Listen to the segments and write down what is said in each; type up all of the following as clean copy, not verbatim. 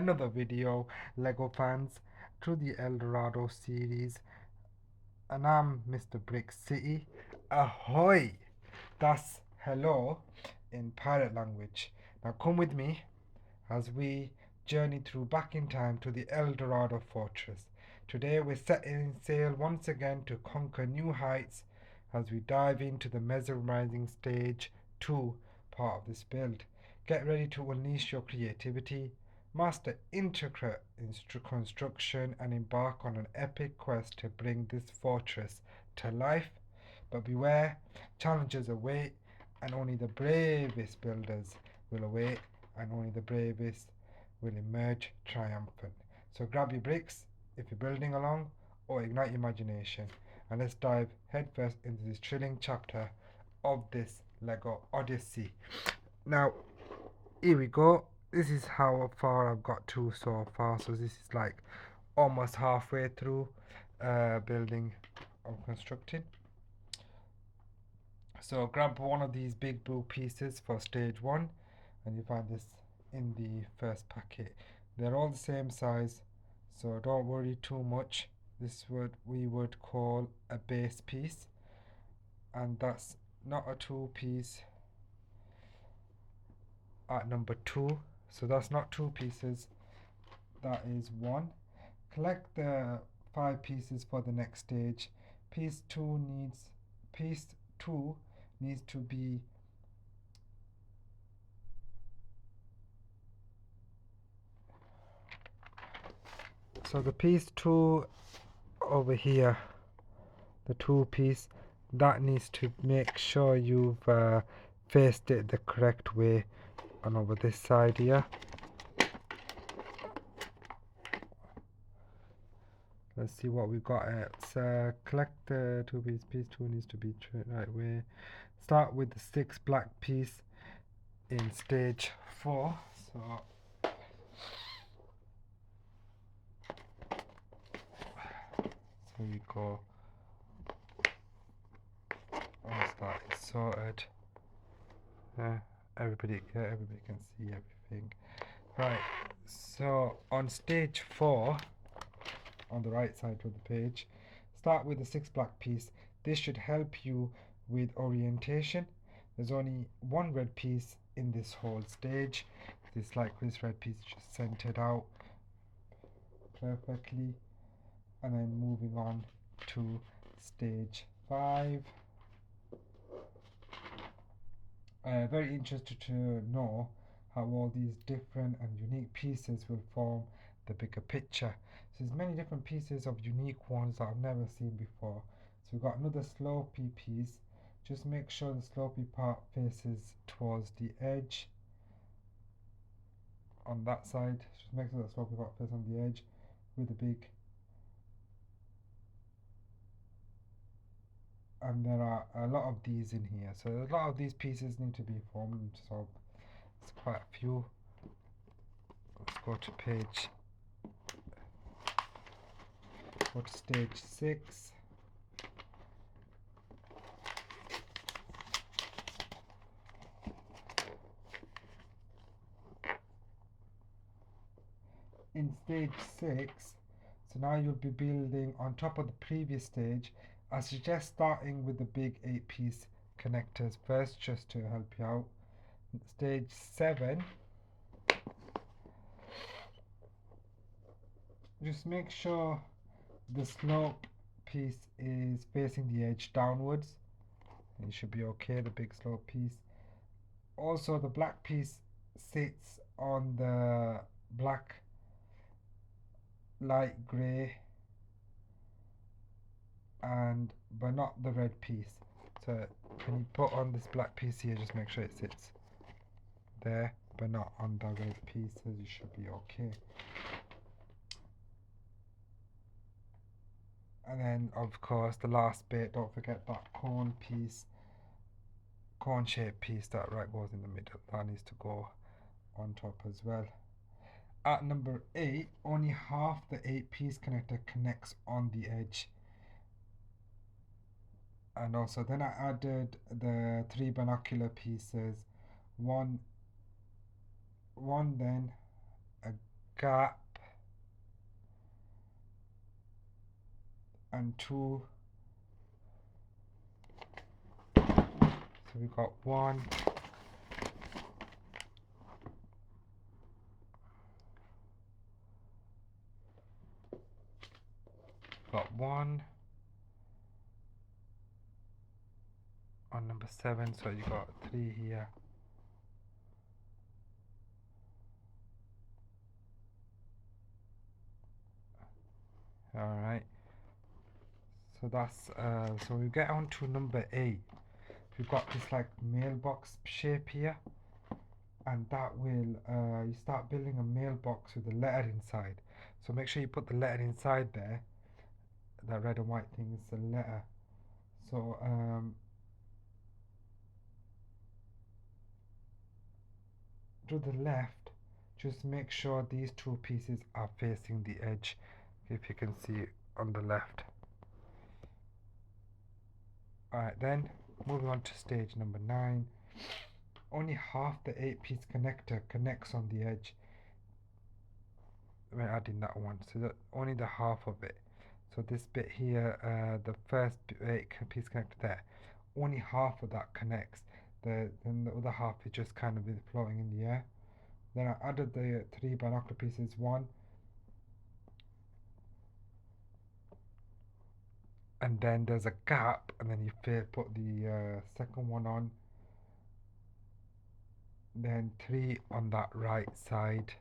another video, Lego fans, through the Eldorado series, and I'm Mr. Brick City. Ahoy! That's hello in pirate language. Now come with me as we journey through back in time to the Eldorado fortress. Today we're setting sail once again to conquer new heights as we dive into the mesmerizing stage 2 part of this build. Get ready to unleash your creativity, master intricate construction, and embark on an epic quest to bring this fortress to life. But beware, challenges await, and only the bravest builders will await, and only the bravest will emerge triumphant. So grab your bricks if you're building along, or ignite your imagination, and let's dive headfirst into this thrilling chapter of this Lego Odyssey. Now, here we go. This is how far I've got to so far. So this is like almost halfway through building or constructing. So grab one of these big blue pieces for stage 1, and you find this in the first packet. They're all the same size, so don't worry too much. This is what we would call a base piece, and that's not a 2 piece at number 2. So that's not 2 pieces, that is 1. Collect the 5 pieces for the next stage. Piece 2 needs to be so the piece 2 over here, the 2 piece, that needs to make sure you've faced it the correct way. And over this side here, let's see what we got. Collect the 2 piece. Piece 2 needs to be right way. Start with the 6 black piece in stage 4. So we go. Once that is sorted, everybody can see everything. Right. So on stage 4, on the right side of the page, start with the 6 black piece. This should help you with orientation. There's only 1 red piece in this whole stage. This red piece just centered out perfectly. And then moving on to stage 5. Very interested to know how all these different and unique pieces will form the bigger picture. So there's many different pieces of unique ones that I've never seen before. So we've got another slopey piece. Just make sure the slopey part faces towards the edge on that side. Just make sure the slopey part faces on the edge with a big, and there are a lot of these in here. So a lot of these pieces need to be formed. So it's quite a few. Let's go to stage 6. In stage 6, so now you'll be building on top of the previous stage. I suggest starting with the big 8-piece connectors first, just to help you out. Stage 7, just make sure the slope piece is facing the edge downwards. It should be okay, the big slope piece. Also, the black piece sits on the black light grey, and but not the red piece. So when you put on this black piece here, just make sure it sits there but not on the red pieces. You should be okay. And then of course the last bit, don't forget that cone shaped piece that right goes in the middle. That needs to go on top as well. At number 8, only half the 8-piece connector connects on the edge. And also then I added the 3 binocular pieces, one then gap and 2. So we got 1, got 1 on number 7, so you got 3 here. Alright, so that's so we get on to number 8. We've got this like mailbox shape here, and that will you start building a mailbox with a letter inside. So make sure you put the letter inside there. That red and white thing is the letter. So to the left, just make sure these 2 pieces are facing the edge, if you can see on the left. Alright, then moving on to stage number 9. Only half the 8-piece connector connects on the edge. We're adding that one, so that only the half of it. So this bit here, the first 8-piece connector there, only half of that connects. Then the other half is just kind of floating in the air. Then I added the 3 binocular pieces, 1, and then there's a gap, and then you put the second one on, then 3 on that right side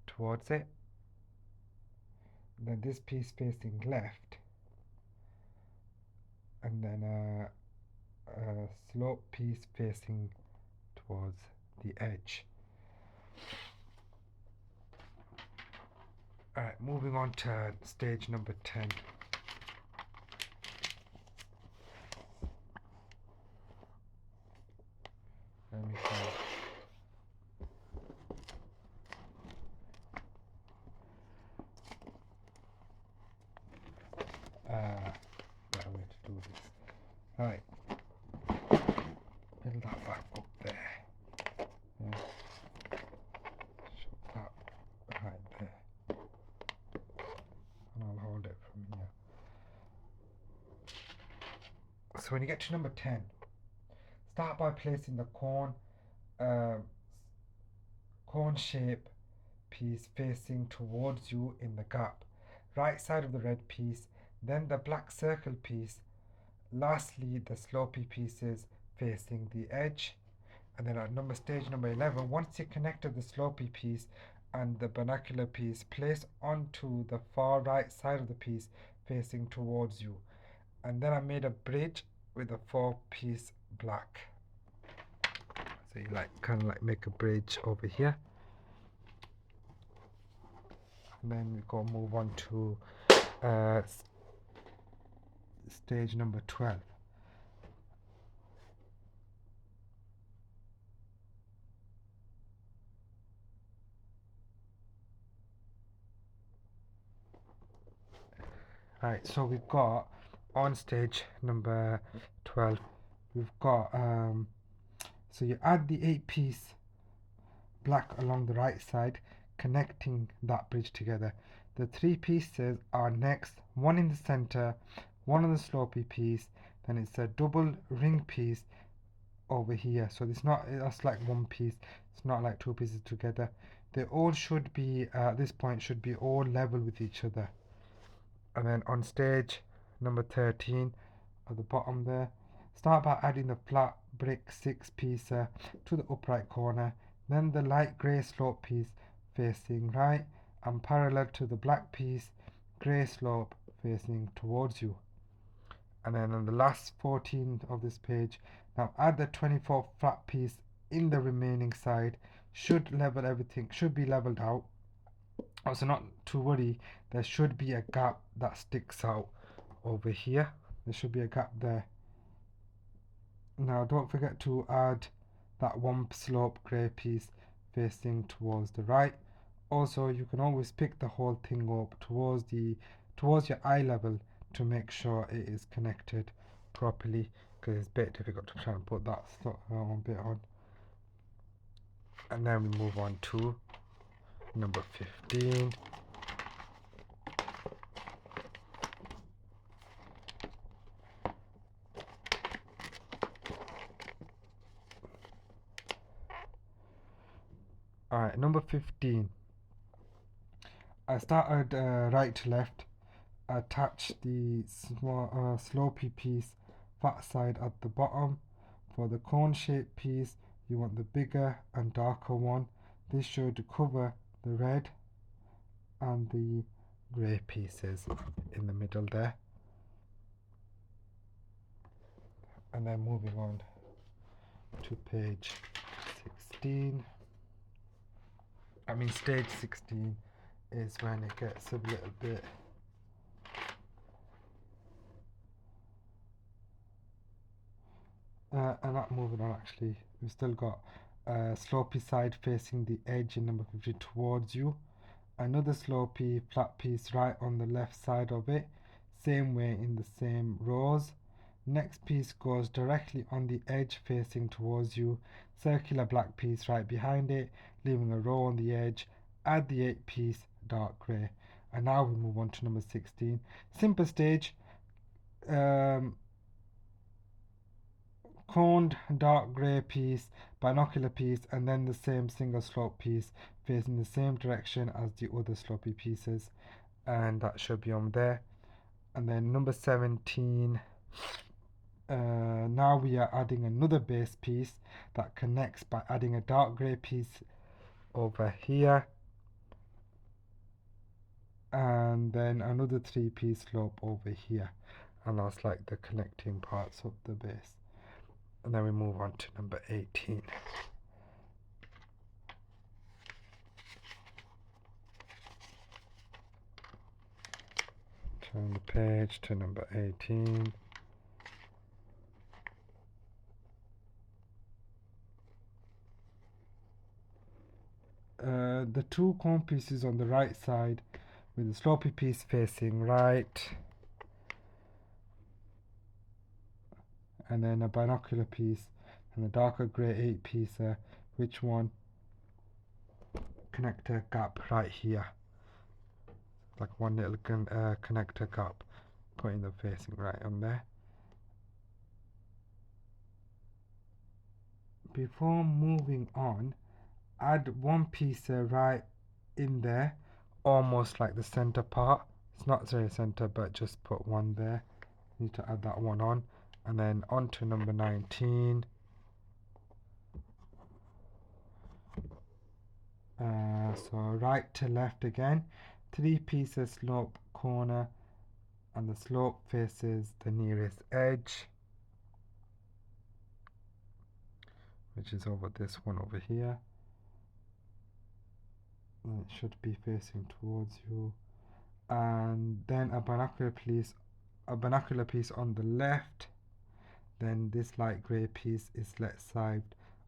towards it, then this piece facing left, and then a slope piece facing towards the edge. Alright, moving on to stage number 10. Let me see. Better way to do this. Right. Build that back up there. Yeah. Shut that right there. And I'll hold it from here. So when you get to number 10, start by placing the cone shape piece facing towards you in the gap, right side of the red piece, then the black circle piece, lastly the slopey pieces facing the edge. And then at stage number 11, once you connected the slopey piece and the binocular piece, place onto the far right side of the piece facing towards you. And then I made a bridge with a 4-piece black. So you kind of make a bridge over here. And then we go move on to stage number 12. Alright, so we've got on stage number 12, we've got so you add the 8-piece black along the right side, connecting that bridge together. The 3 pieces are next, one in the center, one on the slopey piece, then it's a double ring piece over here. So it's not, that's like 1 piece, it's not like 2 pieces together. They all should be at this point should be all level with each other. And then on stage number 13 at the bottom there, start by adding the flat brick 6-piecer to the upright corner, then the light grey slope piece facing right and parallel to the black piece, grey slope facing towards you. And then on the last 14 of this page, now add the 24 flat piece in the remaining side. Should level everything, should be leveled out. Also, not to worry, there should be a gap that sticks out over here. There should be a gap there. Now don't forget to add that 1 slope grey piece facing towards the right. Also, you can always pick the whole thing up towards your eye level to make sure it is connected properly, because it's a bit difficult to try and put that bit on. And then we move on to Number 15. Alright, number 15. I started right to left. Attach the small slopey piece fat side at the bottom. For the cone shaped piece, you want the bigger and darker one. This should cover the red and the grey pieces in the middle there. And then moving on to page 16. Stage 16 is when it gets a little bit and not moving on. Actually, we've still got slopey side facing the edge in number 50 towards you, another slopey flat piece right on the left side of it, same way in the same rows. Next piece goes directly on the edge facing towards you, circular black piece right behind it, leaving a row on the edge. Add the 8 piece dark grey. And now we move on to number 16. Simple stage. Coned dark grey piece, binocular piece, and then the same single slope piece facing the same direction as the other slopey pieces, and that should be on there. And then number 17, now we are adding another base piece that connects by adding a dark grey piece over here, and then another 3-piece slope over here, and that's like the connecting parts of the base. And then we move on to number 18. Turn the page to number 18. The 2 cone pieces on the right side with the slopey piece facing right, and then a binocular piece and the darker grey 8-piece, which one connector gap right here, like one little connector gap, putting them facing right on there. Before moving on, add 1 piece right in there, almost like the center part. It's not very center, but just put one there. Need to add that one on, and then on to number 19. So right to left again, 3 pieces slope corner, and the slope faces the nearest edge, which is over this one over here, and it should be facing towards you. And then a binocular piece on the left. Then this light grey piece is left side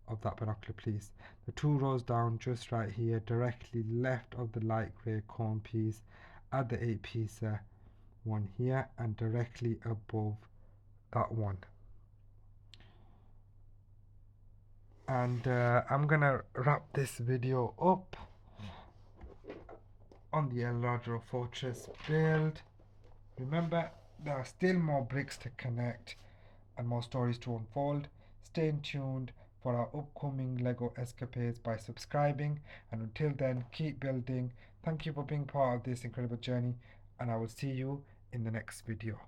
of that binocular piece. The 2 rows down just right here, directly left of the light grey cone piece. Add the 8-piece one here, and directly above that one. And I'm gonna wrap this video up on the Eldorado Fortress build. Remember, there are still more bricks to connect and more stories to unfold. Stay tuned for our upcoming LEGO escapades by subscribing, and until then, keep building. Thank you for being part of this incredible journey, and I will see you in the next video.